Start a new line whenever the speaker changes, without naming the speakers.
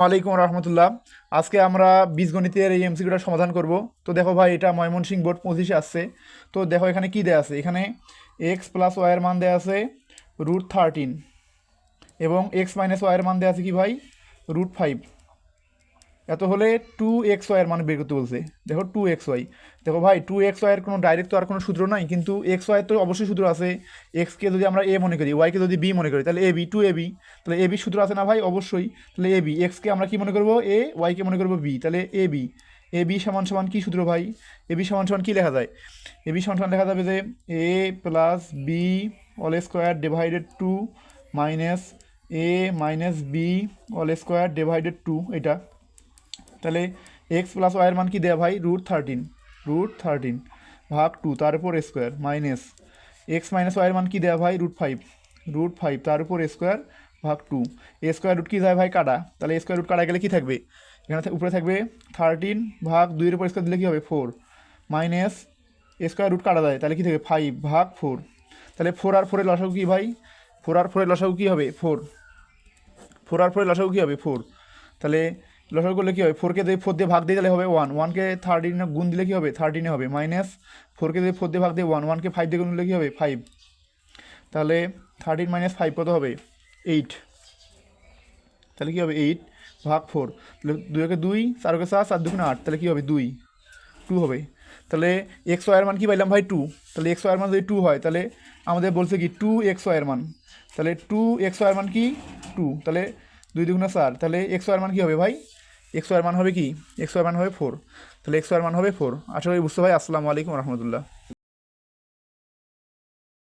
ওয়ালাইকুম রহমতুল্লাহ। আজকে আমরা বীজগণিতের এই এমসিকিউটার সমাধান করব। তো দেখো ভাই, এটা ময়মনসিংহ বোর্ড 25-এ আসছে। তো দেখো এখানে কি দেয়া আছে, এখানে এক্স প্লাস ওয়াইয়ের মান দেয়া আছে √13 এবং এক্স মাইনাস ওয়াইয়ের মান দেয়া আছে কি ভাই, √5। এত হলে 2xy এর মান বের করতে বলছে। দেখো 2xy, দেখো ভাই 2xy এর কোনো ডাইরেক্ট তো আর কোনো সূত্র নাই, কিন্তু xy তো অবশ্যই সূত্র আছে। এক্সকে যদি আমরা এ মনে করি, ওয়াইকে যদি বি মনে করি, তাহলে এবি 2ab, তাহলে এবি সূত্র আছে না ভাই, অবশ্যই। তাহলে এবি, এক্সকে আমরা কি মনে করবো এ, ওয়াইকে মনে করবো বি, তাহলে এবি। এবি সমান সমান কি সূত্র ভাই, এবি সমান সমান কি লেখা যায়, এবি সমান সমান লেখা যাবে যে A plus B whole square divided 2 minus A minus B whole square divided 2, এটা। তাহলে এক্স প্লাস ওয়াইয়ের মান কি দেয়া ভাই, √13 ভাগ 2 তার উপর স্কোয়ার মাইনাস এক্স মাইনাস ওয়াইয়ের মান কি দেয়া ভাই, √5 তার উপর স্কোয়ার ভাগ 2। স্কোয়ার রুট কি যায় ভাই, কাটা, তাহলে স্কোয়ার রুট কাটা গেলে কি থাকবে, এখানে উপরে থাকবে 13 ভাগ 2-এর উপর স্কোয়ার দিলে কি হবে 4 মাইনাস স্কোয়ার রুট কাটা যায়, তাহলে কি থাকবে 5 ভাগ 4। তাহলে 4 আর 4-এর লসাগু কি ভাই, 4 আর 4-এর লসাগু কি হবে 4, 4 আর 4-এর লসাগু কী হবে 4। তাহলে লসাগু করলে কী হবে, 4কে যদি 4 দিয়ে ভাগ দিয়ে তাহলে হবে 1, 1কে 13 গুণ দিলে কী হবে 13 হবে, মাইনাস 4কে যদি 4 দিয়ে ভাগ দিয়ে 1, 1কে 5 দিয়ে গুণ দিলে কী হবে 5। তাহলে 13 মাইনাস 5 কত হবে 8। তাহলে কী হবে 8 ভাগ 4, তাহলে 2-কে 2, 4-কে 4, 4-2 8, তাহলে কী হবে 2 হবে। তাহলে এক্স ওয়াইয়ের মান কি পাইলাম ভাই 2। তাহলে এক্স ওয়াইয়ের মান যদি 2 হয়, তাহলে আমাদের বলছে কি 2xy-এর মান, তাহলে 2xy-এর মান কি 2, তাহলে 2 × 4, তাহলে এক্স ওয়াইয়ের মান কী হবে ভাই, এক্স ওয়াইয়ের মান হবে কি, এক্স ওয়াইয়ের মান হবে 4। তাহলে এক্স ওয়াইয়ের মান হবে 4। আশা করি বুঝতে ভাই। আসসালামু আলাইকুম রহমতুল্লাহ।